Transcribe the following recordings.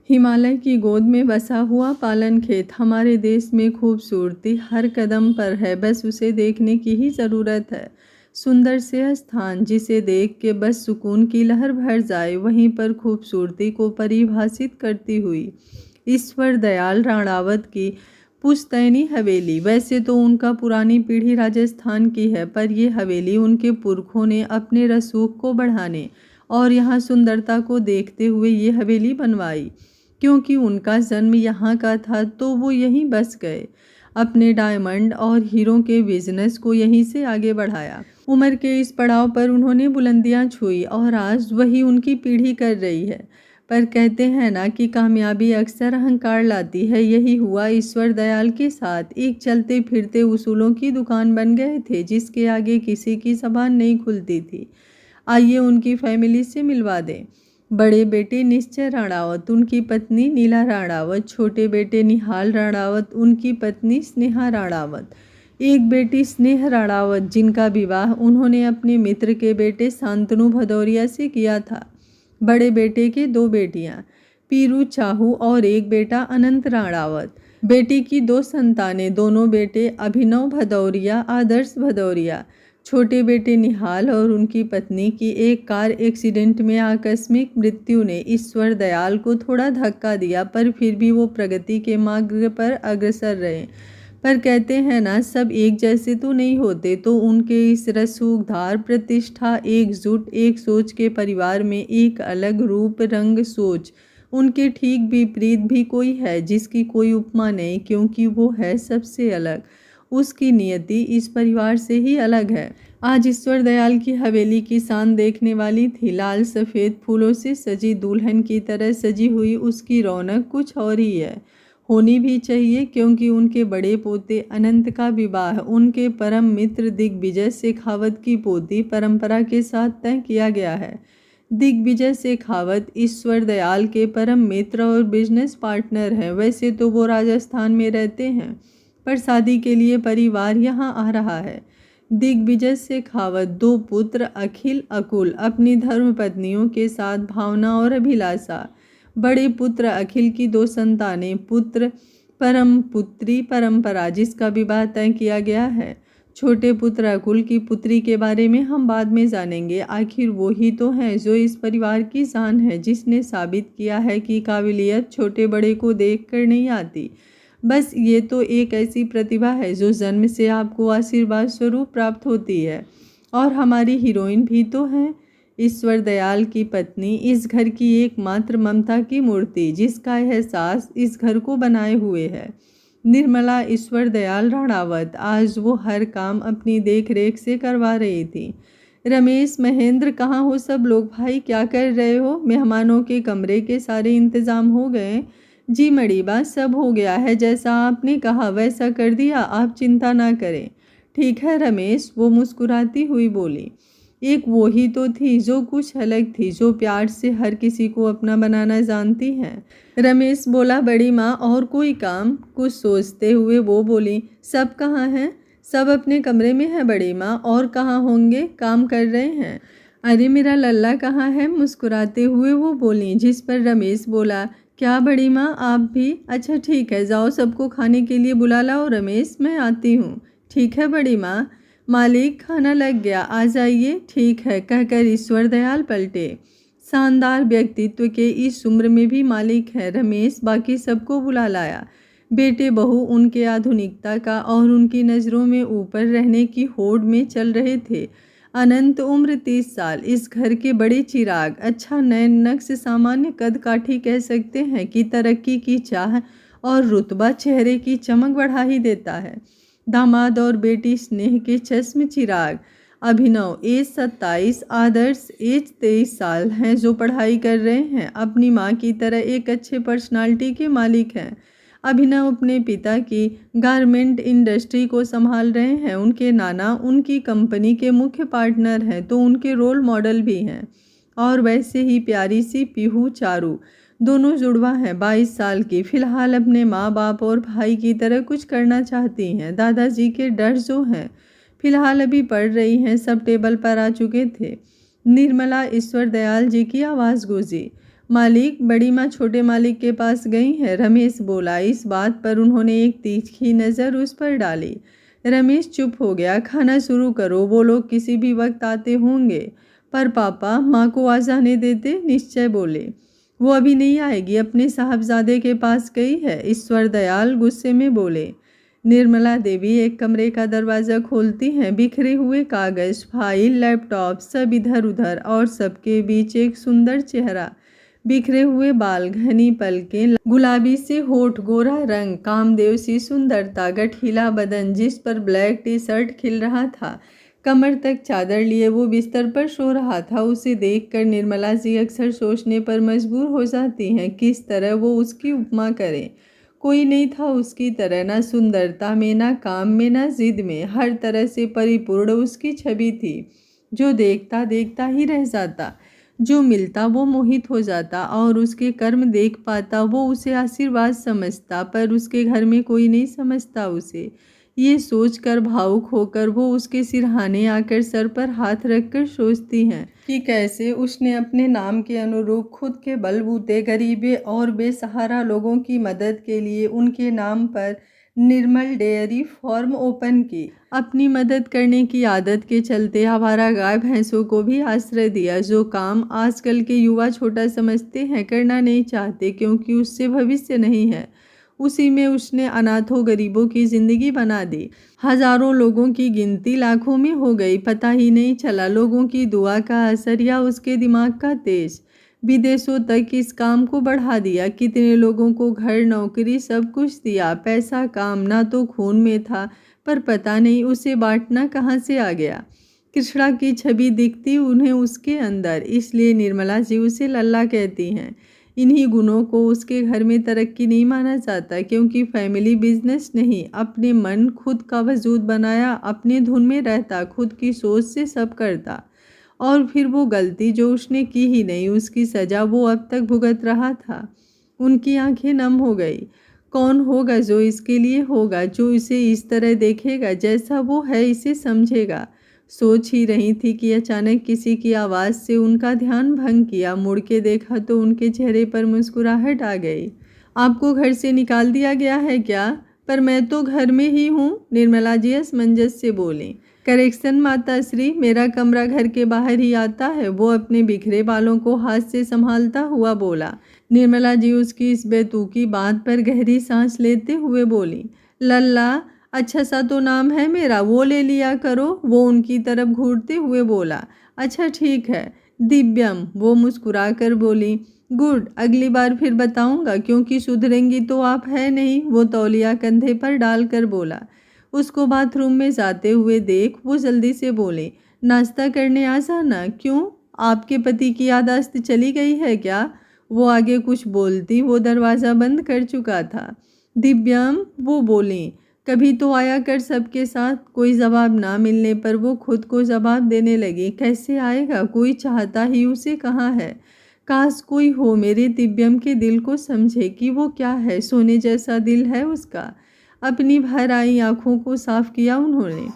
हिमालय की गोद में बसा हुआ पालन खेत हमारे देश में खूबसूरती हर कदम पर है, बस उसे देखने की ही ज़रूरत है। सुंदर से स्थान जिसे देख के बस सुकून की लहर भर जाए, वहीं पर खूबसूरती को परिभाषित करती हुई ईश्वर दयाल राणावत की पुश्तैनी हवेली। वैसे तो उनका पुरानी पीढ़ी राजस्थान की है, पर यह हवेली उनके पुरखों ने अपने रसूख को बढ़ाने और यहाँ सुंदरता को देखते हुए ये हवेली बनवाई। क्योंकि उनका जन्म यहाँ का था तो वो यहीं बस गए, अपने डायमंड और हीरो के बिजनेस को यहीं से आगे बढ़ाया। उम्र के इस पड़ाव पर उन्होंने बुलंदियां छुई और आज वही उनकी पीढ़ी कर रही है। पर कहते हैं ना कि कामयाबी अक्सर अहंकार लाती है, यही हुआ ईश्वर दयाल के साथ। एक चलते फिरते उसूलों की दुकान बन गए थे जिसके आगे किसी की जबान नहीं खुलती थी। आइए उनकी फैमिली से मिलवा दें। बड़े बेटे निश्चय राणावत, उनकी पत्नी नीला राणावत, छोटे बेटे निहाल राणावत, उनकी पत्नी स्नेहा राणावत, एक बेटी स्नेह राणावत जिनका विवाह उन्होंने अपने मित्र के बेटे शांतनु भदौरिया से किया था। बड़े बेटे के दो बेटियां, पीरू चाहू और एक बेटा अनंत राणावत। बेटी की दो संतानें, दोनों बेटे अभिनव भदौरिया, आदर्श भदौरिया। छोटे बेटे निहाल और उनकी पत्नी की एक कार एक्सीडेंट में आकस्मिक मृत्यु ने ईश्वर दयाल को थोड़ा धक्का दिया, पर फिर भी वो प्रगति के मार्ग पर अग्रसर रहे। पर कहते हैं ना, सब एक जैसे तो नहीं होते, तो उनके इस रसूखदार प्रतिष्ठा, एकजुट, एक सोच के परिवार में एक अलग रूप रंग सोच। उनके ठीक विपरीत भी कोई है जिसकी कोई उपमा नहीं, क्योंकि वो है सबसे अलग। उसकी नियति इस परिवार से ही अलग है। आज ईश्वर दयाल की हवेली की शान देखने वाली थी। लाल सफ़ेद फूलों से सजी, दुल्हन की तरह सजी हुई उसकी रौनक कुछ और ही है, होनी भी चाहिए, क्योंकि उनके बड़े पोते अनंत का विवाह उनके परम मित्र दिग्विजय शेखावत की पोती परंपरा के साथ तय किया गया है। दिग्विजय शेखावत ईश्वर दयाल के परम मित्र और बिजनेस पार्टनर हैं। वैसे तो वो राजस्थान में रहते हैं, पर शादी के लिए परिवार यहाँ आ रहा है। दिग्विजय शेखावत दो पुत्र अखिल अकुल, अपनी धर्मपत्नियों के साथ भावना और अभिलाषा। बड़े पुत्र अखिल की दो संतानें, पुत्र परम पुत्री परंपरा जिसका विवाह तय किया गया है। छोटे पुत्र अकुल की पुत्री के बारे में हम बाद में जानेंगे। आखिर वो ही तो है जो इस परिवार की शान है, जिसने साबित किया है कि काबिलियत छोटे बड़े को देख कर नहीं आती। बस ये तो एक ऐसी प्रतिभा है जो जन्म से आपको आशीर्वाद स्वरूप प्राप्त होती है। और हमारी हीरोइन भी तो है, ईश्वर दयाल की पत्नी, इस घर की एकमात्र ममता की मूर्ति, जिसका एहसास इस घर को बनाए हुए है। निर्मला ईश्वर दयाल राणावत। आज वो हर काम अपनी देख रेख से करवा रही थी। रमेश, महेंद्र, कहाँ हो सब लोग? भाई क्या कर रहे हो? मेहमानों के कमरे के सारे इंतजाम हो गए? जी मड़ीबा, सब हो गया है, जैसा आपने कहा वैसा कर दिया, आप चिंता ना करें। ठीक है रमेश, वो मुस्कुराती हुई बोली। एक वो ही तो थी जो कुछ अलग थी, जो प्यार से हर किसी को अपना बनाना जानती हैं। रमेश बोला, बड़ी माँ और कोई काम? कुछ सोचते हुए वो बोली, सब कहाँ हैं? सब अपने कमरे में है बड़ी माँ, और कहाँ होंगे? काम कर रहे हैं। अरे मेरा लल्ला कहाँ है? मुस्कुराते हुए वो बोली, जिस पर रमेश बोला, क्या बड़ी माँ आप भी? अच्छा ठीक है, जाओ सबको खाने के लिए बुला लाओ। रमेश, मैं आती हूँ। ठीक है बड़ी माँ। मालिक, खाना लग गया, आ जाइए। ठीक है, कहकर ईश्वर दयाल पलटे। शानदार व्यक्तित्व के इस उम्र में भी मालिक है। रमेश बाकी सबको बुला लाया। बेटे बहू उनके आधुनिकता का और उनकी नज़रों में ऊपर रहने की होड़ में चल रहे थे। अनंत, उम्र 30 साल, इस घर के बड़े चिराग, अच्छा नैन नक्श, सामान्य कद काठी कह सकते हैं कि तरक्की की चाह और रुतबा चेहरे की चमक बढ़ा ही देता है। दामाद और बेटी स्नेह के चश्म चिराग। अभिनव, एज 27, आदर्श एज 23 साल हैं, जो पढ़ाई कर रहे हैं, अपनी माँ की तरह एक अच्छे पर्सनालिटी के मालिक हैं। अभिनव अपने पिता की गारमेंट इंडस्ट्री को संभाल रहे हैं। उनके नाना उनकी कंपनी के मुख्य पार्टनर हैं, तो उनके रोल मॉडल भी हैं। और वैसे ही प्यारी सी पीहू चारू, दोनों जुड़वा हैं, 22 साल की, फिलहाल अपने माँ बाप और भाई की तरह कुछ करना चाहती हैं। दादाजी के डर जो हैं, फिलहाल अभी पढ़ रही हैं। सब टेबल पर आ चुके थे। निर्मला ईश्वर दयाल जी की आवाज़ गूंजी, मालिक, बड़ी माँ छोटे मालिक के पास गई है, रमेश बोला। इस बात पर उन्होंने एक तीखी नज़र उस पर डाली। रमेश चुप हो गया। खाना शुरू करो, वो लोग किसी भी वक्त आते होंगे। पर पापा, माँ को आ जाने देते, निश्चय बोले। वो अभी नहीं आएगी, अपने साहबजादे के पास गई है, ईश्वर दयाल गुस्से में बोले। निर्मला देवी एक कमरे का दरवाज़ा खोलती हैं। बिखरे हुए कागज़, फाइल, लैपटॉप सब इधर उधर, और सबके बीच एक सुंदर चेहरा। बिखरे हुए बाल, घनी पलकें, गुलाबी से होठ, गोरा रंग, कामदेव सी सुंदरता, गठीला बदन जिस पर ब्लैक टी शर्ट खिल रहा था। कमर तक चादर लिए वो बिस्तर पर सो रहा था। उसे देखकर निर्मला जी अक्सर सोचने पर मजबूर हो जाती हैं किस तरह वो उसकी उपमा करें। कोई नहीं था उसकी तरह, ना सुंदरता में, ना काम में, ना जिद में। हर तरह से परिपूर्ण उसकी छवि थी। जो देखता देखता ही रह जाता, जो मिलता वो मोहित हो जाता, और उसके कर्म देख पाता वो उसे आशीर्वाद समझता। पर उसके घर में कोई नहीं समझता उसे। ये सोचकर भावुक होकर वो उसके सिरहाने आकर सर पर हाथ रखकर सोचती हैं कि कैसे उसने अपने नाम के अनुरूप खुद के बलबूते गरीबे और बेसहारा लोगों की मदद के लिए उनके नाम पर निर्मल डेयरी फार्म ओपन की। अपनी मदद करने की आदत के चलते आवारा गाय भैंसों को भी आश्रय दिया। जो काम आजकल के युवा छोटा समझते हैं, करना नहीं चाहते क्योंकि उससे भविष्य नहीं है, उसी में उसने अनाथों गरीबों की जिंदगी बना दी। हजारों लोगों की गिनती लाखों में हो गई, पता ही नहीं चला। लोगों की दुआ का असर या उसके दिमाग का तेज विदेशों तक इस काम को बढ़ा दिया। कितने लोगों को घर, नौकरी, सब कुछ दिया। पैसा काम ना तो खून में था, पर पता नहीं उसे बांटना कहाँ से आ गया। कृष्णा की छवि दिखती उन्हें उसके अंदर, इसलिए निर्मला जी उसे लल्ला कहती हैं। इन्हीं गुणों को उसके घर में तरक्की नहीं माना जाता, क्योंकि फैमिली बिजनेस नहीं। अपने मन खुद का वजूद बनाया, अपने धुन में रहता, खुद की सोच से सब करता। और फिर वो गलती जो उसने की ही नहीं, उसकी सज़ा वो अब तक भुगत रहा था। उनकी आंखें नम हो गई। कौन होगा जो इसके लिए होगा, जो इसे इस तरह देखेगा, जैसा वो है इसे समझेगा। सोच ही रही थी कि अचानक किसी की आवाज़ से उनका ध्यान भंग किया। मुड़ के देखा तो उनके चेहरे पर मुस्कुराहट आ गई। आपको घर से निकाल दिया गया है क्या? पर मैं तो घर में ही हूँ, निर्मला जी असमंजस से बोली। करेक्शन माता श्री, मेरा कमरा घर के बाहर ही आता है, वो अपने बिखरे बालों को हाथ से संभालता हुआ बोला। निर्मला जी उसकी इस बेतुकी बात पर गहरी सांस लेते हुए बोली। लल्ला अच्छा सा तो नाम है मेरा, वो ले लिया करो। वो उनकी तरफ घूरते हुए बोला। अच्छा ठीक है। दिव्यम, वो मुस्कुरा कर बोली। गुड, अगली बार फिर बताऊंगा, क्योंकि सुधरेंगी तो आप है नहीं, वो तौलिया कंधे पर डालकर बोला। उसको बाथरूम में जाते हुए देख वो जल्दी से बोले, नाश्ता करने आ जाना। क्यों, आपके पति की यादाश्त चली गई है क्या? वो आगे कुछ बोलती, वो दरवाज़ा बंद कर चुका था। दिव्यम, वो बोली, कभी तो आया कर सबके साथ। कोई जवाब ना मिलने पर वो खुद को जवाब देने लगी। कैसे आएगा, कोई चाहता ही उसे कहाँ है। काश कोई हो मेरे दिव्यम के दिल को समझे कि वो क्या है। सोने जैसा दिल है उसका। अपनी भर आई आंखों को साफ किया उन्होंने।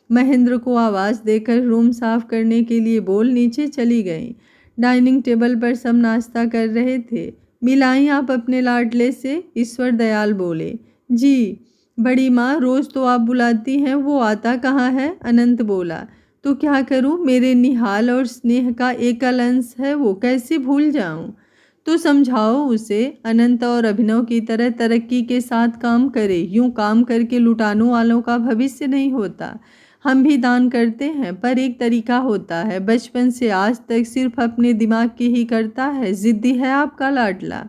महेंद्र को आवाज़ देकर रूम साफ करने के लिए बोल नीचे चली गई। डाइनिंग टेबल पर सब नाश्ता कर रहे थे। मिलाई आप अपने लाडले से, ईश्वर दयाल बोले। जी बड़ी माँ, रोज़ तो आप बुलाती हैं, वो आता कहाँ है? अनंत बोला। तो क्या करूँ, मेरे निहाल और स्नेह का एकल अंश है वो, कैसे भूल जाऊँ? तो समझाओ उसे, अनंत और अभिनव की तरह तरक्की के साथ काम करे। यूं काम करके लुटाने वालों का भविष्य नहीं होता। हम भी दान करते हैं, पर एक तरीका होता है। बचपन से आज तक सिर्फ अपने दिमाग की ही करता है। जिद्दी है आपका लाडला,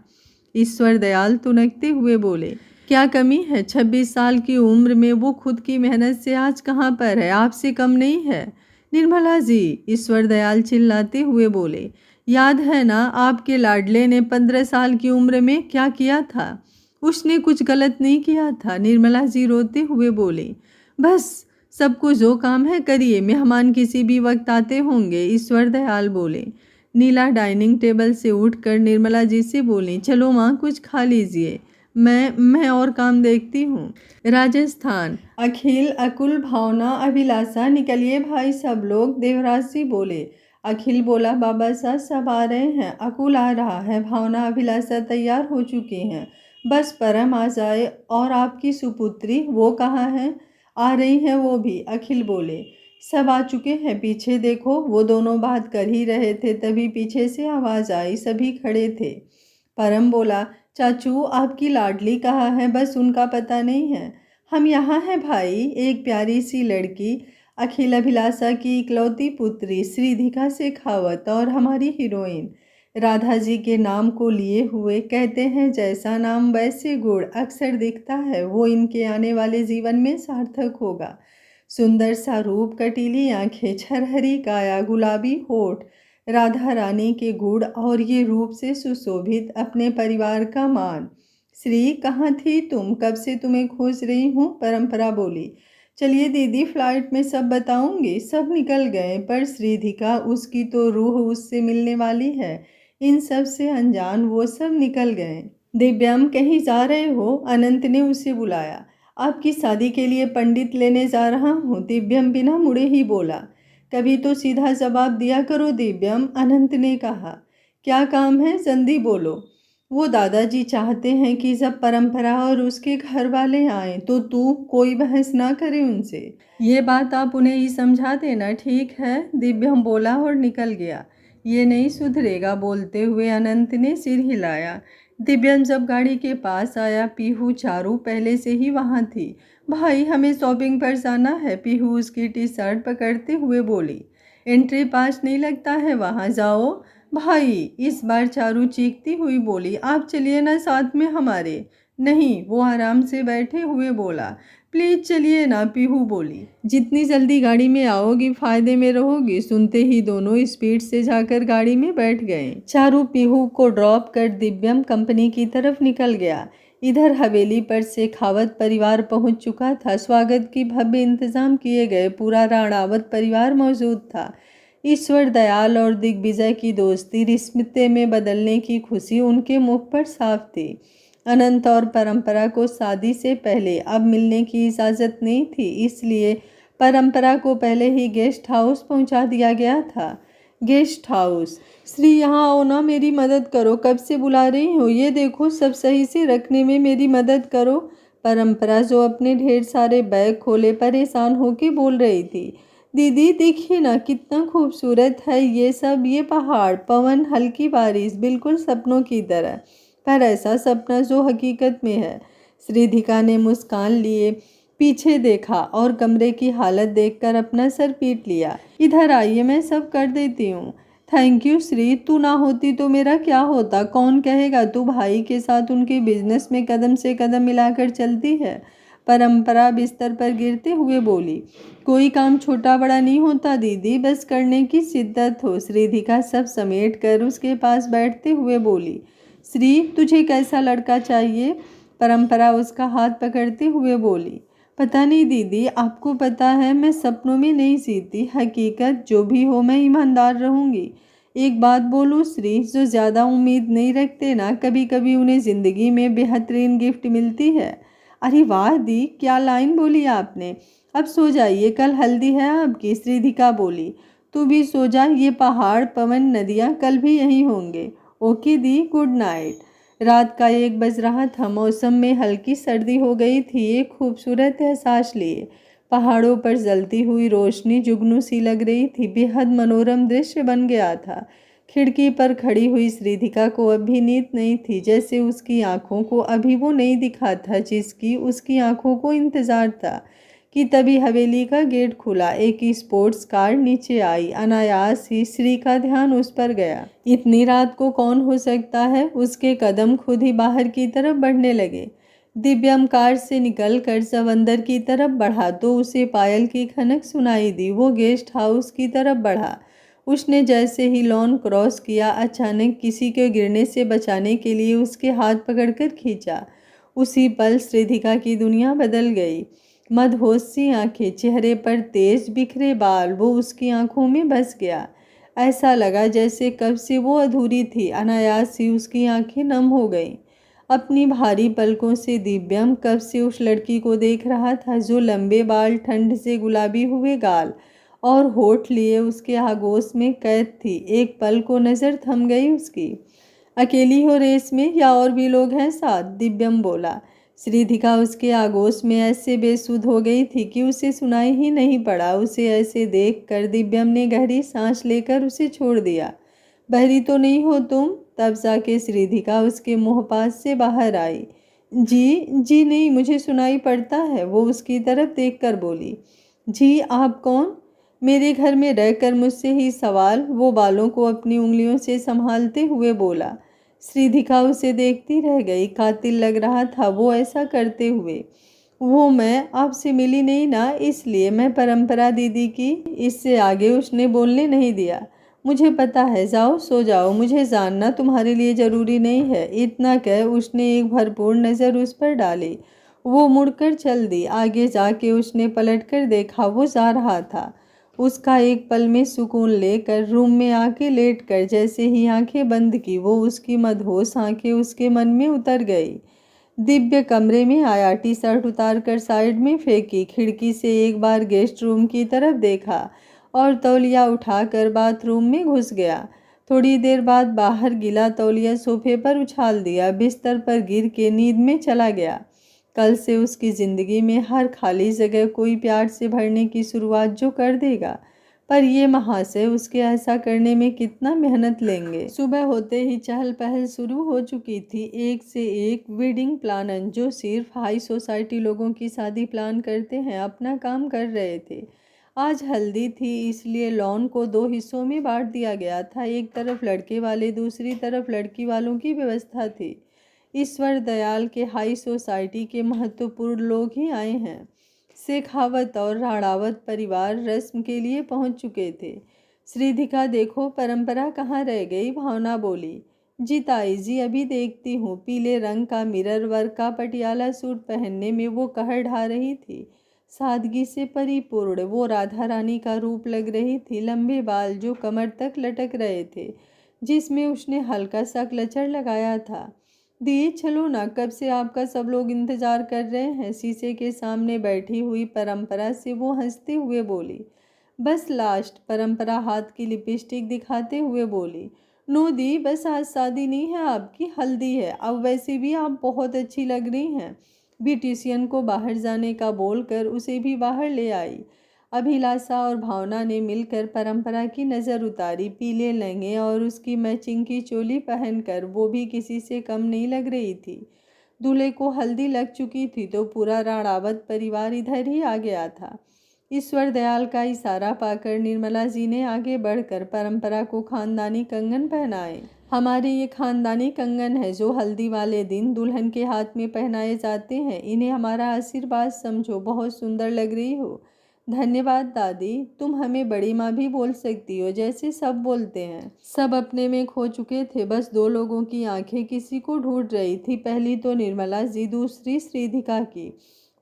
ईश्वर दयाल तुनकते हुए बोले। क्या कमी है, 26 साल की उम्र में वो खुद की मेहनत से आज कहाँ पर है, आपसे कम नहीं है। निर्मला जी, ईश्वर दयाल चिल्लाते हुए बोले। याद है ना आपके लाडले ने 15 साल की उम्र में क्या किया था? उसने कुछ गलत नहीं किया था, निर्मला जी रोते हुए बोली। बस सबको जो काम है करिए, मेहमान किसी भी वक्त आते होंगे, ईश्वर दयाल बोले। नीला डाइनिंग टेबल से उठकर निर्मला जी से बोली, चलो माँ कुछ खा लीजिए, मैं और काम देखती हूँ। राजस्थान, अखिल, अकुल, भावना, अभिलाषा, निकलिए भाई सब लोग, देवराज जी बोले। अखिल बोला, बाबा साहब सब आ रहे हैं, अकुल आ रहा है, भावना अभिलाषा तैयार हो चुकी हैं, बस परम आ जाए। और आपकी सुपुत्री वो कहाँ है? आ रही है वो भी, अखिल बोले। सब आ चुके हैं, पीछे देखो। वो दोनों बात कर ही रहे थे, तभी पीछे से आवाज़ आई, सभी खड़े थे। परम बोला, चाचू आपकी लाडली कहाँ है? बस उनका पता नहीं है। हम यहाँ हैं भाई। एक प्यारी सी लड़की, अखिल अभिलाषा की इकलौती पुत्री श्रीधिका शेखावत और हमारी हीरोइन राधा जी के नाम को लिए हुए। कहते हैं जैसा नाम वैसे गुण, अक्सर दिखता है वो इनके आने वाले जीवन में सार्थक होगा। सुंदर सा रूप, कटीली आंखें, छरहरी काया, गुलाबी होठ, राधा रानी के गुण और ये रूप से सुशोभित अपने परिवार का मान। श्री, कहाँ थी तुम? कब से तुम्हें खोज रही हूँ। परंपरा बोली, चलिए दीदी, फ्लाइट में सब बताऊंगी। सब निकल गए, पर श्रीधिका, उसकी तो रूह उससे मिलने वाली है। इन सब से अनजान वो सब निकल गए। दिव्यम, कहीं जा रहे हो? अनंत ने उसे बुलाया। आपकी शादी के लिए पंडित लेने जा रहा हूँ, दिव्यम बिना मुड़े ही बोला। कभी तो सीधा जवाब दिया करो दिव्यम, अनंत ने कहा। क्या काम है, जल्दी बोलो। वो दादाजी चाहते हैं कि जब परंपरा और उसके घर वाले आए तो तू कोई बहस ना करे उनसे। ये बात आप उन्हें ही समझा देना, ठीक है? दिव्यम बोला और निकल गया। ये नहीं सुधरेगा, बोलते हुए अनंत ने सिर हिलाया। दिव्यम जब गाड़ी के पास आया, पीहू चारू पहले से ही वहाँ थी। भाई, हमें शॉपिंग पर जाना है, पीहू उसकी टी शर्ट पकड़ते हुए बोली। एंट्री पास नहीं लगता है, वहाँ जाओ। भाई, इस बार चारू चीखती हुई बोली, आप चलिए ना साथ में हमारे। नहीं, वो आराम से बैठे हुए बोला। प्लीज चलिए ना, पीहू बोली। जितनी जल्दी गाड़ी में आओगी फायदे में रहोगी। सुनते ही दोनों स्पीड से जाकर गाड़ी में बैठ गए। चारू पीहू को ड्रॉप कर दिव्यम कंपनी की तरफ निकल गया। इधर हवेली पर शेखावत परिवार पहुंच चुका था। स्वागत की भव्य इंतजाम किए गए, पूरा राणावत परिवार मौजूद था। ईश्वर दयाल और दिग्विजय की दोस्ती रिश्ते में बदलने की खुशी उनके मुख पर साफ थी। अनंत और परंपरा को शादी से पहले अब मिलने की इजाज़त नहीं थी, इसलिए परंपरा को पहले ही गेस्ट हाउस पहुंचा दिया गया था। Guest house. श्री, यहाँ आओ ना, मेरी मदद करो, कब से बुला रही हो। ये देखो, सब सही से रखने में मेरी मदद करो। परंपरा, जो अपने ढेर सारे बैग खोले परेशान होके बोल रही थी। दीदी देखिए ना, कितना खूबसूरत है ये सब, ये पहाड़, पवन, हल्की बारिश, बिल्कुल सपनों की तरह। पर ऐसा सपना जो हकीकत में है। श्रीधिका ने मुस्कान लिए पीछे देखा और कमरे की हालत देखकर अपना सर पीट लिया। इधर आइए, मैं सब कर देती हूँ। थैंक यू श्री, तू ना होती तो मेरा क्या होता? कौन कहेगा तू भाई के साथ उनके बिजनेस में कदम से कदम मिलाकर चलती है। परंपरा बिस्तर पर गिरते हुए बोली। कोई काम छोटा बड़ा नहीं होता दीदी, बस करने की शिद्दत हो। श्रीधिका सब समेट कर उसके पास बैठते हुए बोली। श्री, तुझे कैसा लड़का चाहिए? परंपरा उसका हाथ पकड़ते हुए बोली। पता नहीं दीदी, आपको पता है मैं सपनों में नहीं जीती, हकीकत जो भी हो मैं ईमानदार रहूँगी। एक बात बोलूँ श्री, जो ज़्यादा उम्मीद नहीं रखते ना, कभी कभी उन्हें ज़िंदगी में बेहतरीन गिफ्ट मिलती है। अरे वाह दी, क्या लाइन बोली आपने। अब सो जाइए, कल हल्दी है आपकी, श्रीधिका बोली। तू भी सो जा, ये पहाड़, पवन, नदियाँ कल भी यहीं होंगे। ओके दी, गुड नाइट। रात का 1 बज रहा था। मौसम में हल्की सर्दी हो गई थी। एक खूबसूरत एहसास लिए। पहाड़ों पर जलती हुई रोशनी जुगनू सी लग रही थी। बेहद मनोरम दृश्य बन गया था। खिड़की पर खड़ी हुई श्रीधिका को अब भी नींद नहीं थी, जैसे उसकी आंखों को अभी वो नहीं दिखा था जिसकी उसकी आंखों को इंतजार था। कि तभी हवेली का गेट खुला। एक स्पोर्ट्स कार नीचे आई। अनायास ही श्री का ध्यान उस पर गया। इतनी रात को कौन हो सकता है? उसके कदम खुद ही बाहर की तरफ बढ़ने लगे। दिव्यम कार से निकल कर जब अंदर की तरफ बढ़ा तो उसे पायल की खनक सुनाई दी। वो गेस्ट हाउस की तरफ बढ़ा। उसने जैसे ही लॉन क्रॉस किया, अचानक किसी के गिरने से बचाने के लिए उसके हाथ पकड़कर खींचा। उसी पल श्रीधिका की दुनिया बदल गई। मदहोश सी आंखें, चेहरे पर तेज बिखरे बाल, वो उसकी आंखों में बस गया। ऐसा लगा जैसे कब से वो अधूरी थी। अनायास ही उसकी आंखें नम हो गईं। अपनी भारी पलकों से दिव्यम कब से उस लड़की को देख रहा था, जो लंबे बाल, ठंड से गुलाबी हुए गाल और होठ लिए उसके आगोश में कैद थी। एक पल को नज़र थम गई उसकी। अकेली हो रेस में या और भी लोग हैं साथ? दिव्यम बोला। श्रीधिका उसके आगोश में ऐसे बेसुध हो गई थी कि उसे सुनाई ही नहीं पड़ा। उसे ऐसे देख कर दिव्यम ने गहरी सांस लेकर उसे छोड़ दिया। बहरी तो नहीं हो तुम? तब जाके श्रीधिका उसके मुँह पास से बाहर आई। जी जी नहीं, मुझे सुनाई पड़ता है, वो उसकी तरफ देखकर बोली। जी आप कौन? मेरे घर में रहकर मुझसे ही सवाल, वो बालों को अपनी उंगलियों से संभालते हुए बोला। श्रीधिका उसे देखती रह गई। कातिल लग रहा था वो ऐसा करते हुए। वो मैं आपसे मिली नहीं ना, इसलिए मैं परंपरा दीदी की। इससे आगे उसने बोलने नहीं दिया। मुझे पता है, जाओ सो जाओ, मुझे जानना तुम्हारे लिए ज़रूरी नहीं है। इतना कह उसने एक भरपूर नज़र उस पर डाली। वो मुड़कर चल दी। आगे जाके उसने पलटकर देखा, वो जा रहा था। उसका एक पल में सुकून लेकर रूम में आके लेटकर जैसे ही आंखें बंद की, वो उसकी मदहोश आंखें उसके मन में उतर गई। दिव्य कमरे में आया, टी शर्ट उतार कर साइड में फेंकी, खिड़की से एक बार गेस्ट रूम की तरफ देखा और तौलिया उठाकर बाथरूम में घुस गया। थोड़ी देर बाद बाहर गिला तौलिया सोफे पर उछाल दिया, बिस्तर पर गिर के नींद में चला गया। कल से उसकी ज़िंदगी में हर खाली जगह कोई प्यार से भरने की शुरुआत जो कर देगा। पर ये महाशय उसके ऐसा करने में कितना मेहनत लेंगे। सुबह होते ही चहल पहल शुरू हो चुकी थी। एक से एक वेडिंग प्लानर जो सिर्फ हाई सोसाइटी लोगों की शादी प्लान करते हैं अपना काम कर रहे थे। आज हल्दी थी, इसलिए लॉन को 2 हिस्सों में बांट दिया गया था। एक तरफ लड़के वाले, दूसरी तरफ लड़की वालों की व्यवस्था थी। ईश्वर दयाल के हाई सोसाइटी के महत्वपूर्ण लोग ही आए हैं। शेखावत और राणावत परिवार रस्म के लिए पहुंच चुके थे। श्रीधिका देखो परंपरा कहाँ रह गई, भावना बोली। जी ताई जी, अभी देखती हूँ। पीले रंग का मिरर वर्क का पटियाला सूट पहनने में वो कहर ढा रही थी। सादगी से परिपूर्ण वो राधा रानी का रूप लग रही थी। लंबे बाल जो कमर तक लटक रहे थे, जिसमें उसने हल्का सा क्लचर लगाया था। दी चलो ना, कब से आपका सब लोग इंतजार कर रहे हैं। शीशे के सामने बैठी हुई परंपरा से वो हंसते हुए बोली। बस लास्ट, परंपरा हाथ की लिपस्टिक दिखाते हुए बोली। नो दी, बस आज शादी नहीं है आपकी, हल्दी है। अब वैसे भी आप बहुत अच्छी लग रही हैं। ब्यूटिशियन को बाहर जाने का बोलकर उसे भी बाहर ले आई। अभिलाषा और भावना ने मिलकर परंपरा की नज़र उतारी। पीले लहंगे और उसकी मैचिंग की चोली पहनकर वो भी किसी से कम नहीं लग रही थी। दूल्हे को हल्दी लग चुकी थी तो पूरा राणावत परिवार इधर ही आ गया था। ईश्वर दयाल का इशारा पाकर निर्मला जी ने आगे बढ़कर परंपरा को खानदानी कंगन पहनाए। हमारे ये खानदानी कंगन है जो हल्दी वाले दिन दुल्हन के हाथ में पहनाए जाते हैं। इन्हें हमारा आशीर्वाद समझो, बहुत सुंदर लग रही हो। धन्यवाद दादी, तुम हमें बड़ी माँ भी बोल सकती हो, जैसे सब बोलते हैं। सब अपने में खो चुके थे, बस 2 लोगों की आंखें किसी को ढूंढ रही थी। पहली तो निर्मला जी, दूसरी श्रीधिका की।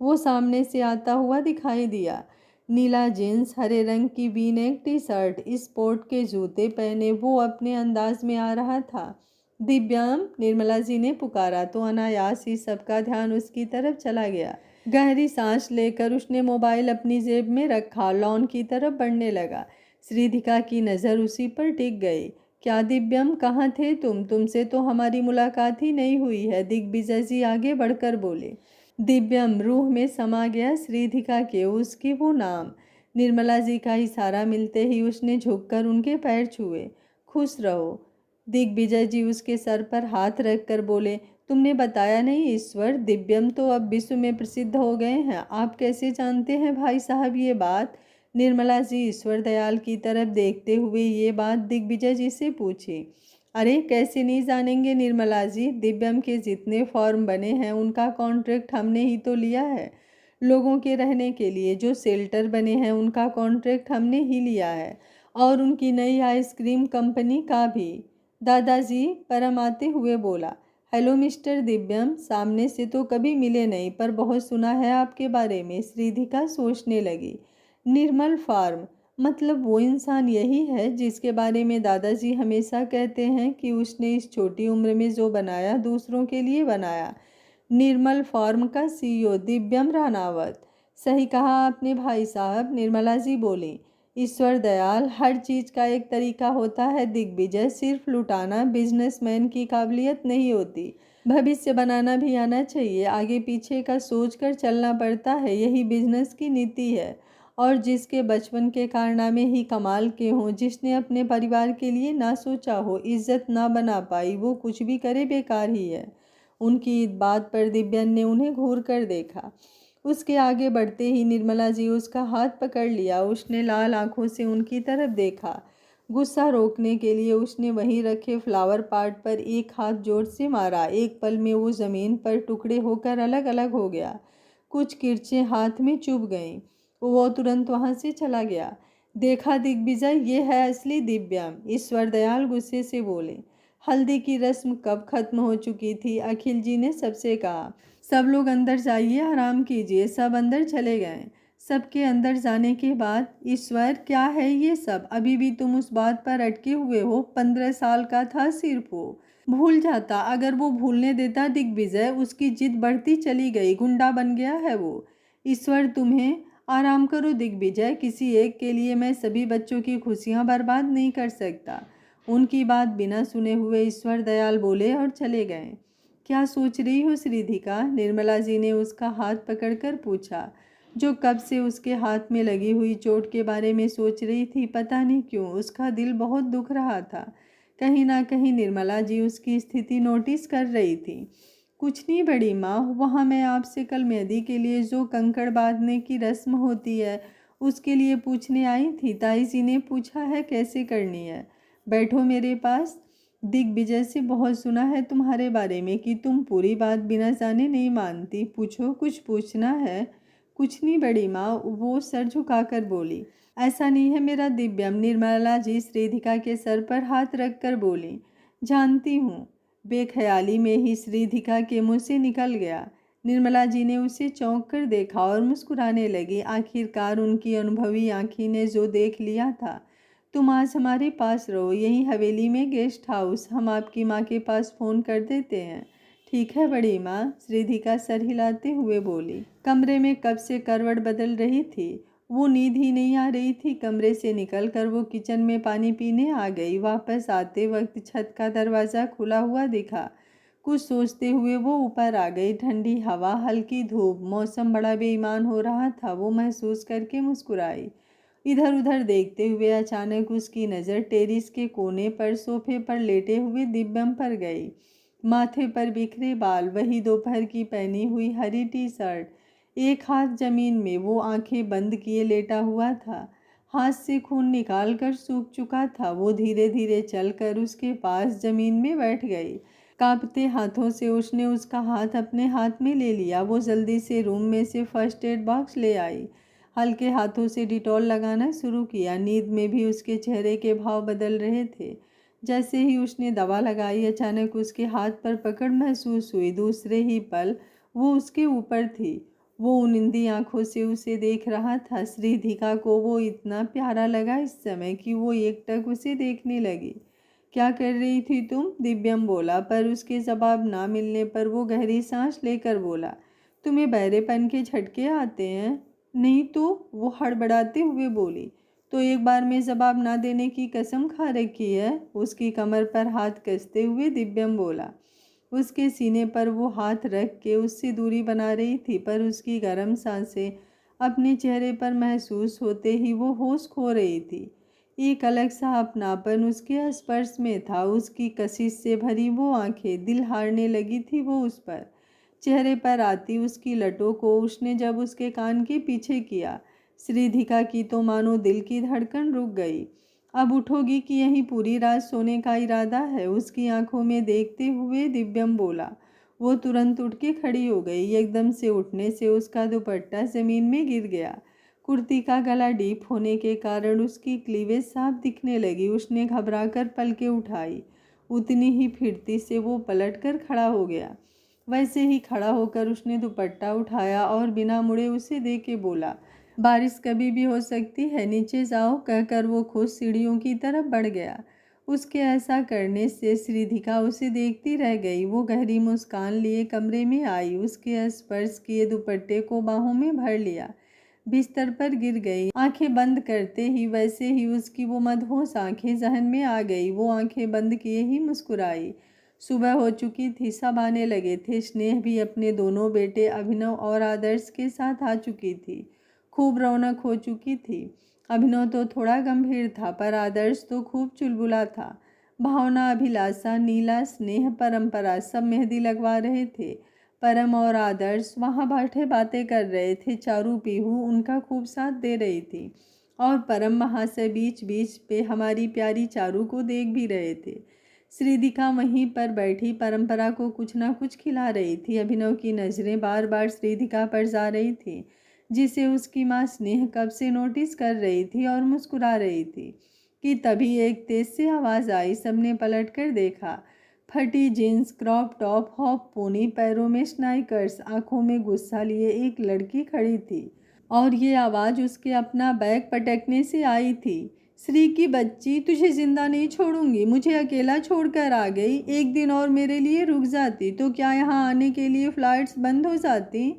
वो सामने से आता हुआ दिखाई दिया। नीला जीन्स, हरे रंग की V neck T shirt, sport के जूते पहने वो अपने अंदाज में आ रहा था। दिव्याम, निर्मला जी ने पुकारा तो अनायास ही सबका ध्यान उसकी तरफ चला गया। गहरी सांस लेकर उसने मोबाइल अपनी जेब में रखा, लॉन की तरफ बढ़ने लगा। श्रीधिका की नज़र उसी पर टिक गई। क्या दिव्यम, कहाँ थे तुम? तुमसे तो हमारी मुलाकात ही नहीं हुई है। दिग्विजय जी आगे बढ़कर बोले। दिव्यम रूह में समा गया श्रीधिका के उसके वो नाम। निर्मला जी का इशारा मिलते ही उसने झुककर उनके पैर छुए। खुश रहो। दिग्विजय जी उसके सर पर हाथ रखकर बोले। तुमने बताया नहीं ईश्वर, दिव्यम तो अब विश्व में प्रसिद्ध हो गए हैं। आप कैसे जानते हैं भाई साहब ये बात? निर्मला जी ईश्वर दयाल की तरफ देखते हुए ये बात दिग्विजय जी से पूछी। अरे कैसे नहीं जानेंगे निर्मला जी, दिव्यम के जितने फॉर्म बने हैं उनका कॉन्ट्रैक्ट हमने ही तो लिया है। लोगों के रहने के लिए जो शेल्टर बने हैं उनका कॉन्ट्रैक्ट हमने ही लिया है, और उनकी नई आइसक्रीम कंपनी का भी। दादाजी परम आते हुए बोला। हेलो मिस्टर दिव्यम, सामने से तो कभी मिले नहीं पर बहुत सुना है आपके बारे में। श्रीधिका सोचने लगी। निर्मल फार्म मतलब वो इंसान यही है जिसके बारे में दादाजी हमेशा कहते हैं कि उसने इस छोटी उम्र में जो बनाया दूसरों के लिए बनाया। निर्मल फार्म का सीईओ दिव्यम राणावत। सही कहा आपने भाई साहब, निर्मला जी बोली। ईश्वर दयाल, हर चीज का एक तरीका होता है दिग्विजय। सिर्फ लुटाना बिजनेसमैन की काबिलियत नहीं होती। भविष्य बनाना भी आना चाहिए। आगे पीछे का सोच कर चलना पड़ता है, यही बिजनेस की नीति है। और जिसके बचपन के कारनामे ही कमाल के हों, जिसने अपने परिवार के लिए ना सोचा हो, इज्जत ना बना पाई, वो कुछ भी करे बेकार ही है। उनकी इस बात पर दिव्यन ने उन्हें घूर कर देखा। उसके आगे बढ़ते ही निर्मला जी उसका हाथ पकड़ लिया। उसने लाल आंखों से उनकी तरफ देखा। गुस्सा रोकने के लिए उसने वहीं रखे फ्लावर पॉट पर एक हाथ जोर से मारा। एक पल में वो जमीन पर टुकड़े होकर अलग अलग हो गया। कुछ किरचें हाथ में चुभ गईं। वो तुरंत वहां से चला गया। देखा दिग्विजय, ये है असली दिव्यम, ईश्वर दयाल गुस्से से बोले। हल्दी की रस्म कब खत्म हो चुकी थी, अखिल जी ने सबसे कहा। सब लोग अंदर जाइए, आराम कीजिए। सब अंदर चले गए। सबके अंदर जाने के बाद, ईश्वर क्या है ये सब, अभी भी तुम उस बात पर अटके हुए हो? 15 साल का था सिर्फ वो। भूल जाता, अगर वो भूलने देता दिग्विजय। उसकी जिद बढ़ती चली गई, गुंडा बन गया है वो। ईश्वर तुम्हें आराम करो दिग्विजय, किसी एक के लिए मैं सभी बच्चों की खुशियां बर्बाद नहीं कर सकता। उनकी बात बिना सुने हुए ईश्वर दयाल बोले और चले गए। क्या सोच रही हो श्रीधिका, निर्मला जी ने उसका हाथ पकड़कर पूछा, जो कब से उसके हाथ में लगी हुई चोट के बारे में सोच रही थी। पता नहीं क्यों उसका दिल बहुत दुख रहा था। कहीं ना कहीं निर्मला जी उसकी स्थिति नोटिस कर रही थी। कुछ नहीं बड़ी माँ, वहाँ मैं आपसे कल मेहंदी के लिए जो कंकड़ बांधने की रस्म होती है, उसके लिए पूछने आई थी। ताई जी ने पूछा है कैसे करनी है। बैठो मेरे पास। दिग्विजय से बहुत सुना है तुम्हारे बारे में कि तुम पूरी बात बिना जाने नहीं मानती। पूछो, कुछ पूछना है? कुछ नहीं बड़ी माँ, वो सर झुकाकर बोली। ऐसा नहीं है मेरा दिव्यम, निर्मला जी श्रीधिका के सर पर हाथ रखकर बोली। जानती हूँ। बेख्याली में ही श्रीधिका के मुंह से निकल गया। निर्मला जी ने उसे चौंक कर देखा और मुस्कुराने लगी। आखिरकार उनकी अनुभवी आंखी ने जो देख लिया था। तुम आज हमारे पास रहो, यहीं हवेली में गेस्ट हाउस। हम आपकी माँ के पास फ़ोन कर देते हैं। ठीक है बड़ी माँ, श्रीधिका सर हिलाते हुए बोली। कमरे में कब से करवट बदल रही थी। वो नींद ही नहीं आ रही थी। कमरे से निकलकर वो किचन में पानी पीने आ गई। वापस आते वक्त छत का दरवाज़ा खुला हुआ दिखा। कुछ सोचते हुए वो ऊपर आ गई। ठंडी हवा, हल्की धूप, मौसम बड़ा बेईमान हो रहा था। वो महसूस करके मुस्कुराई। इधर उधर देखते हुए अचानक उसकी नज़र टेरिस के कोने पर सोफे पर लेटे हुए दिव्यम पर गई। माथे पर बिखरे बाल, वही दोपहर की पहनी हुई हरी टी शर्ट, एक हाथ जमीन में वो आंखें बंद किए लेटा हुआ था। हाथ से खून निकाल कर सूख चुका था। वो धीरे धीरे चलकर उसके पास जमीन में बैठ गई। कांपते हाथों से उसने उसका हाथ अपने हाथ में ले लिया। वो जल्दी से रूम में से फर्स्ट एड बॉक्स ले आई। हल्के हाथों से डिटॉल लगाना शुरू किया। नींद में भी उसके चेहरे के भाव बदल रहे थे। जैसे ही उसने दवा लगाई, अचानक उसके हाथ पर पकड़ महसूस हुई। दूसरे ही पल वो उसके ऊपर थी। वो उनिंदी आंखों से उसे देख रहा था। श्रीधिका को वो इतना प्यारा लगा इस समय कि वो एकटक उसे देखने लगी। क्या कर रही थी तुम, दिव्यम बोला, पर उसके जवाब ना मिलने पर वो गहरी सांस लेकर बोला, तुम्हें बहरेपन के झटके आते हैं? नहीं तो, वो हड़बड़ाते हुए बोली। तो एक बार में जवाब ना देने की कसम खा रखी है? उसकी कमर पर हाथ कसते हुए दिव्यम बोला। उसके सीने पर वो हाथ रख के उससे दूरी बना रही थी, पर उसकी गर्म सांसें अपने चेहरे पर महसूस होते ही वो होश खो रही थी। एक अलग सा अपनापन उसके स्पर्श में था। उसकी कशिश से भरी वो आंखें, दिल हारने लगी थी वो उस पर। चेहरे पर आती उसकी लटों को उसने जब उसके कान के पीछे किया, श्रीधिका की तो मानो दिल की धड़कन रुक गई। अब उठोगी कि यहीं पूरी रात सोने का इरादा है? उसकी आंखों में देखते हुए दिव्यम बोला। वो तुरंत उठ के खड़ी हो गई। एकदम से उठने से उसका दुपट्टा जमीन में गिर गया। कुर्ती का गला डीप होने के कारण उसकी क्लीवेज साफ दिखने लगी। उसने घबराकर पलकें उठाई। उतनी ही फिरती से वो पलटकर खड़ा हो गया। वैसे ही खड़ा होकर उसने दुपट्टा उठाया और बिना मुड़े उसे दे के बोला, बारिश कभी भी हो सकती है, नीचे जाओ, कहकर वो खुद सीढ़ियों की तरफ बढ़ गया। उसके ऐसा करने से श्रीधिका उसे देखती रह गई। वो गहरी मुस्कान लिए कमरे में आई। उसके स्पर्श किए दुपट्टे को बाहों में भर लिया। बिस्तर पर गिर गई। आंखें बंद करते ही वैसे ही उसकी वो मदहोश आंखें जहन में आ गई। वो आंखें बंद किए ही मुस्कुराई। सुबह हो चुकी थी, सब आने लगे थे। स्नेह भी अपने दोनों बेटे अभिनव और आदर्श के साथ आ चुकी थी। खूब रौनक हो चुकी थी। अभिनव तो थोड़ा गंभीर था, पर आदर्श तो खूब चुलबुला था। भावना, अभिलाषा, नीला, स्नेह, परंपरा सब मेहंदी लगवा रहे थे। परम और आदर्श वहाँ बैठे बातें कर रहे थे। चारू पीहू उनका खूब साथ दे रही थी और परम वहाँ से बीच बीच पे हमारी प्यारी चारू को देख भी रहे थे। श्रीदिका वहीं पर बैठी परंपरा को कुछ ना कुछ खिला रही थी। अभिनव की नज़रें बार बार श्रीदिका पर जा रही थी, जिसे उसकी माँ स्नेह कब से नोटिस कर रही थी और मुस्कुरा रही थी कि तभी एक तेज से आवाज़ आई। सबने पलट कर देखा। फटी jeans, crop top, half pony, पैरों में स्नाइकर्स, आंखों में गुस्सा लिए एक लड़की खड़ी थी और ये आवाज़ उसके अपना बैग पटकने से आई थी। श्री की बच्ची, तुझे जिंदा नहीं छोड़ूंगी। मुझे अकेला छोड़कर आ गई। एक दिन और मेरे लिए रुक जाती तो क्या यहाँ आने के लिए फ्लाइट्स बंद हो जाती?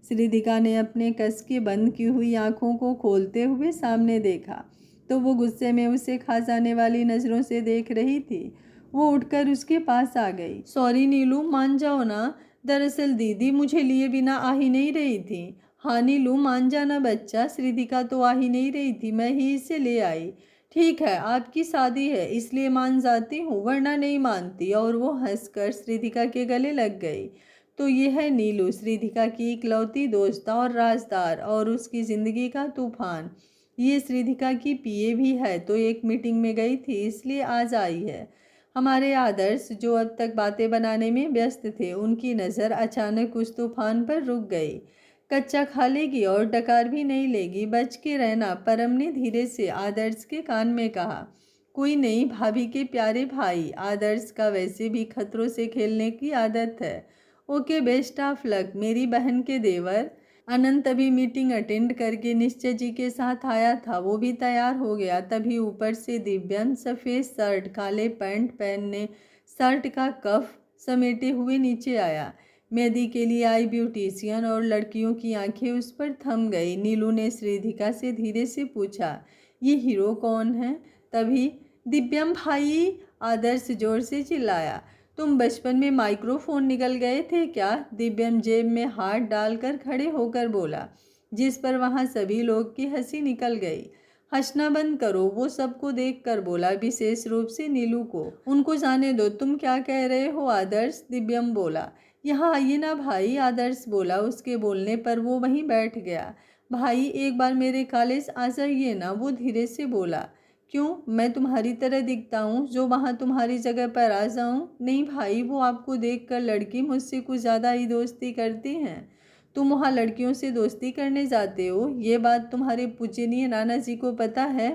श्रीदिका ने अपने कस के बंद की हुई आंखों को खोलते हुए सामने देखा तो वो गुस्से में उसे खा जाने वाली नज़रों से देख रही थी। वो उठकर उसके पास आ गई। सॉरी नीलू, मान जाओ ना। दरअसल दीदी मुझे लिए बिना आ ही नहीं रही थी। हाँ नीलू, मान जाना बच्चा। श्रीदिका तो आ ही नहीं रही थी, मैं ही इसे ले आई। ठीक है, आपकी शादी है इसलिए मान जाती हूँ, वरना नहीं मानती। और वो हंसकर श्रीदिका के गले लग गई। तो ये है नीलू, श्रीदिका की इकलौती दोस्त और राजदार और उसकी ज़िंदगी का तूफान। ये श्रीदिका की पीए भी है, तो एक मीटिंग में गई थी इसलिए आज आई है। हमारे आदर्श, जो अब तक बातें बनाने में व्यस्त थे, उनकी नज़र अचानक उस तूफान पर रुक गई। कच्चा खा लेगी और डकार भी नहीं लेगी, बच के रहना, परम ने धीरे से आदर्श के कान में कहा। कोई नहीं भाभी के प्यारे भाई। आदर्श का वैसे भी खतरों से खेलने की आदत है। ओके, बेस्ट ऑफ लक मेरी बहन के देवर। अनंत अभी मीटिंग अटेंड करके निश्चय जी के साथ आया था। वो भी तैयार हो गया। तभी ऊपर से दिव्यम सफ़ेद शर्ट, काले पैंट पहनने, शर्ट का कफ समेटे हुए नीचे आया। मेहंदी के लिए आई ब्यूटिशियन और लड़कियों की आंखें उस पर थम गई। नीलू ने श्रीदिका से धीरे से पूछा, ये हीरो कौन है? तभी दिव्यम भाई, आदर्श जोर से चिल्लाया। तुम बचपन में माइक्रोफोन निकल गए थे क्या? दिव्यम जेब में हाथ डालकर खड़े होकर बोला, जिस पर वहां सभी लोग की हंसी निकल गई। हंसना बंद करो, वो सबको देखकर बोला, विशेष रूप से नीलू को। उनको जाने दो, तुम क्या कह रहे हो आदर्श? दिव्यम बोला। यहाँ आइए ना भाई, आदर्श बोला। उसके बोलने पर वो वहीं बैठ गया। भाई एक बार मेरे कॉलेज आ जाइए ना, वो धीरे से बोला। क्यों, मैं तुम्हारी तरह दिखता हूँ जो वहाँ तुम्हारी जगह पर आ जाऊँ? नहीं भाई, वो आपको देखकर लड़की मुझसे कुछ ज़्यादा ही दोस्ती करती हैं। तुम वहाँ लड़कियों से दोस्ती करने जाते हो, ये बात तुम्हारे पूजनीय नाना जी को पता है?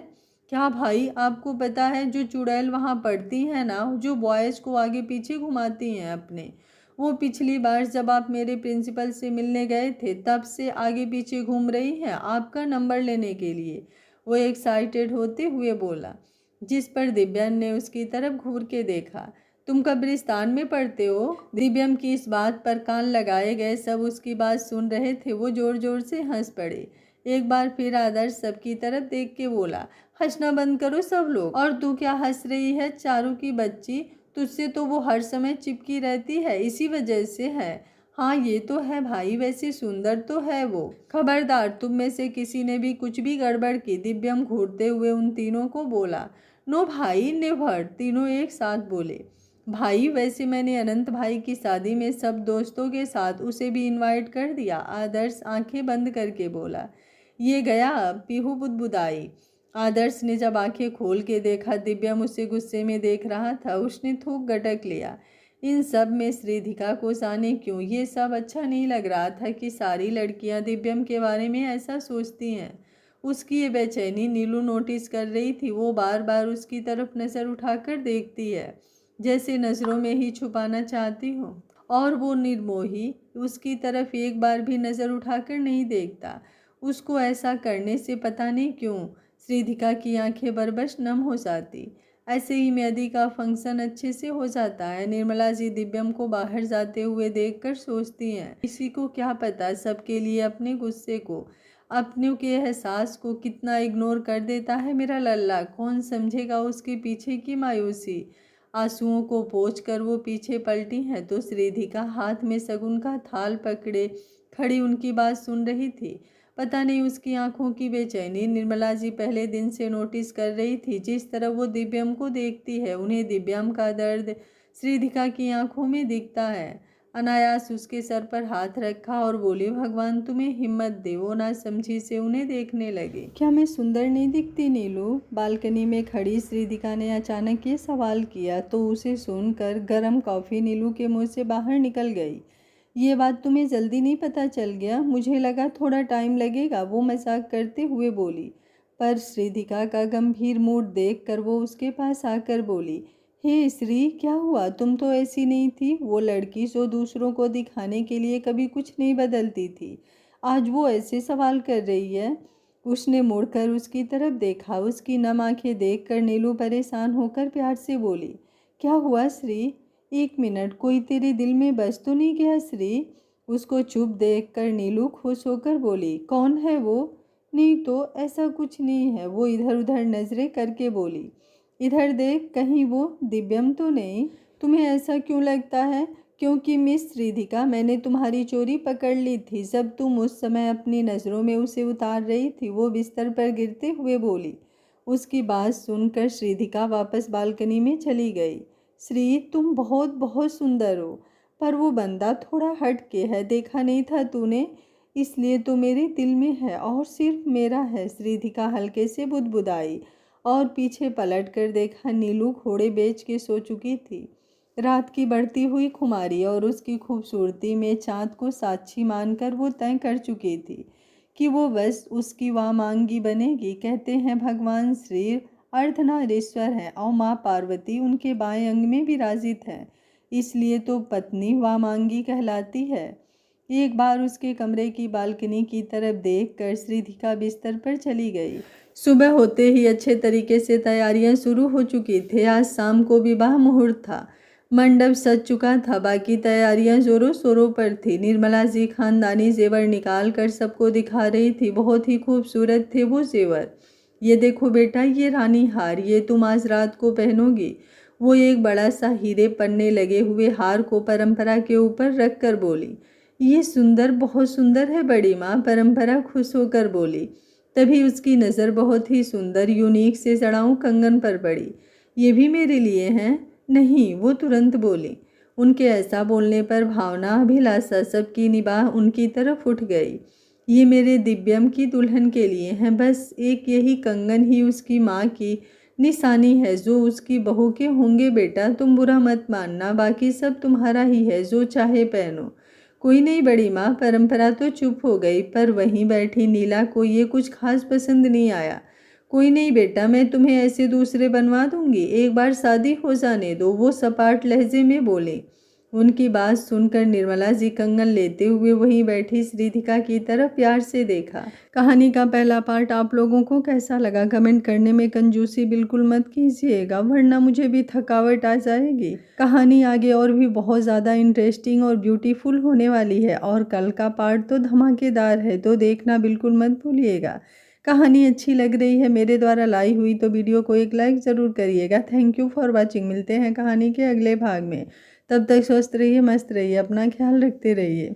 क्या भाई आपको पता है? जो चुड़ैल वहाँ पढ़ती हैं ना, जो बॉयज़ को आगे पीछे घुमाती हैं अपने, वो पिछली बार जब आप मेरे प्रिंसिपल से मिलने गए थे तब से आगे पीछे घूम रही हैं आपका नंबर लेने के लिए। वो एक्साइटेड होते हुए बोला, जिस पर दिव्यम ने उसकी तरफ घूर के देखा। तुम कब्रिस्तान में पढ़ते हो? दिव्यम की इस बात पर कान लगाए गए सब उसकी बात सुन रहे थे। वो जोर जोर से हंस पड़े। एक बार फिर आदर्श सबकी तरफ देख के बोला, हंसना बंद करो सब लोग। और तू क्या हंस रही है चारू की बच्ची? तुझसे तो वो हर समय चिपकी रहती है, इसी वजह से है। हाँ ये तो है भाई, वैसे सुंदर तो है वो। खबरदार, तुम में से किसी ने भी कुछ भी गड़बड़ की। दिव्यम घूरते हुए उन तीनों को बोला। नो भाई, नेवर, तीनों एक साथ बोले। भाई वैसे मैंने अनंत भाई की शादी में सब दोस्तों के साथ उसे भी इनवाइट कर दिया। आदर्श आंखें बंद करके बोला। ये गया? पीहू बुदबुदाई। आदर्श ने जब आंखें खोल के देखा दिव्यम उसे गुस्से में देख रहा था, उसने थूक गटक लिया। इन सब में श्रीदिका को जाने क्यों ये सब अच्छा नहीं लग रहा था कि सारी लड़कियां दिव्यम के बारे में ऐसा सोचती हैं। उसकी ये बेचैनी नीलू नोटिस कर रही थी। वो बार बार उसकी तरफ नज़र उठाकर देखती है, जैसे नज़रों में ही छुपाना चाहती हो, और वो निर्मोही उसकी तरफ एक बार भी नज़र उठाकर नहीं देखता। उसको ऐसा करने से पता नहीं क्यों श्रीदिका की आंखें बरबस नम हो जाती। ऐसे ही मेहंदी का फंक्शन अच्छे से हो जाता है। निर्मला जी दिव्यम को बाहर जाते हुए देखकर सोचती हैं, किसी को क्या पता सबके लिए अपने गुस्से को अपनों के एहसास को कितना इग्नोर कर देता है मेरा लल्ला। कौन समझेगा उसके पीछे की मायूसी। आंसुओं को पोंछ कर वो पीछे पलटी हैं तो श्रीधिका हाथ में शगुन का थाल पकड़े खड़ी उनकी बात सुन रही थी। पता नहीं उसकी आंखों की बेचैनी निर्मला जी पहले दिन से नोटिस कर रही थी। जिस तरह वो दिव्यम को देखती है, उन्हें दिव्यम का दर्द श्रीधिका की आंखों में दिखता है। अनायास उसके सर पर हाथ रखा और बोली, भगवान तुम्हें हिम्मत दे। वो ना समझी से उन्हें देखने लगी। क्या मैं सुंदर नहीं दिखती नीलू? बालकनी में खड़ी श्रीधिका ने अचानक ये सवाल किया तो उसे सुनकर गर्म कॉफ़ी नीलू के मुंह से बाहर निकल गई। ये बात तुम्हें जल्दी नहीं पता चल गया? मुझे लगा थोड़ा टाइम लगेगा, वो मजाक करते हुए बोली। पर श्रीधिका का गंभीर मूड देखकर वो उसके पास आकर बोली, हे श्री, क्या हुआ? तुम तो ऐसी नहीं थी। वो लड़की जो दूसरों को दिखाने के लिए कभी कुछ नहीं बदलती थी, आज वो ऐसे सवाल कर रही है। उसने मुड़कर उसकी तरफ देखा। उसकी नम आंखें देखकर नीलू परेशान होकर प्यार से बोली, क्या हुआ श्री? एक मिनट, कोई तेरे दिल में बस तो नहीं गया श्री? उसको चुप देखकर नीलू खुश होकर बोली, कौन है वो? नहीं तो ऐसा कुछ नहीं है। वो इधर उधर नजरें करके बोली, इधर देख, कहीं वो दिव्यम तो नहीं? तुम्हें ऐसा क्यों लगता है? क्योंकि मिस श्रीधिका, मैंने तुम्हारी चोरी पकड़ ली थी जब तुम उस समय अपनी नज़रों में उसे उतार रही थी। वो बिस्तर पर गिरते हुए बोली। उसकी बात सुनकर श्रीधिका वापस बालकनी में चली गई। श्री, तुम बहुत बहुत सुंदर हो, पर वो बंदा थोड़ा हट के है, देखा नहीं था तूने? इसलिए तो मेरे दिल में है और सिर्फ मेरा है। श्रीधिका हल्के से बुदबुदाई और पीछे पलट कर देखा। नीलू घोड़े बेच के सो चुकी थी। रात की बढ़ती हुई खुमारी और उसकी खूबसूरती में चाँद को साक्षी मानकर वो तय कर चुकी थी कि वो बस उसकी वामांगी बनेगी। कहते हैं भगवान श्री अर्धनारीश्वर हैं और माँ पार्वती उनके बाएं अंग में विराजित हैं, इसलिए तो पत्नी वामांगी कहलाती है। एक बार उसके कमरे की बालकनी की तरफ देखकर श्रीधिका बिस्तर पर चली गई। सुबह होते ही अच्छे तरीके से तैयारियां शुरू हो चुकी थी। आज शाम को विवाह मुहूर्त था। मंडप सज चुका था, बाकी तैयारियां जोरों शोरों पर थी। निर्मला जी खानदानी जेवर निकाल कर सबको दिखा रही थी। बहुत ही खूबसूरत थे वो जेवर। ये देखो बेटा, ये रानी हार, ये तुम आज रात को पहनोगी। वो एक बड़ा सा हीरे पन्ने लगे हुए हार को परंपरा के ऊपर रख कर बोली, ये सुंदर, बहुत सुंदर है बड़ी माँ। परंपरा खुश होकर बोली। तभी उसकी नज़र बहुत ही सुंदर यूनिक से जड़ाऊ कंगन पर पड़ी। ये भी मेरे लिए हैं? नहीं, वो तुरंत बोली। उनके ऐसा बोलने पर भावना, अभिलाषा सबकी निगाह उनकी तरफ उठ गई। ये मेरे दिव्यम की दुल्हन के लिए हैं। बस एक यही कंगन ही उसकी माँ की निशानी है, जो उसकी बहू के होंगे। बेटा तुम बुरा मत मानना, बाकी सब तुम्हारा ही है, जो चाहे पहनो। कोई नहीं बड़ी माँ। परंपरा तो चुप हो गई, पर वहीं बैठी नीला को ये कुछ खास पसंद नहीं आया। कोई नहीं बेटा, मैं तुम्हें ऐसे दूसरे बनवा दूंगी, एक बार शादी हो जाने दो, वो सपाट लहजे में बोले। उनकी बात सुनकर निर्मला जी कंगन लेते हुए वहीं बैठी श्रीधिका की तरफ प्यार से देखा। कहानी का पहला पार्ट आप लोगों को कैसा लगा कमेंट करने में कंजूसी बिल्कुल मत कीजिएगा, वरना मुझे भी थकावट आ जाएगी। कहानी आगे और भी बहुत ज़्यादा इंटरेस्टिंग और ब्यूटीफुल होने वाली है और कल का पार्ट तो धमाकेदार है, तो देखना बिल्कुल मत भूलिएगा। कहानी अच्छी लग रही है मेरे द्वारा लाई हुई तो वीडियो को एक लाइक ज़रूर करिएगा। Thank you for watching. मिलते हैं कहानी के अगले भाग में। तब तक स्वस्थ रहिए, मस्त रहिए, अपना ख्याल रखते रहिए।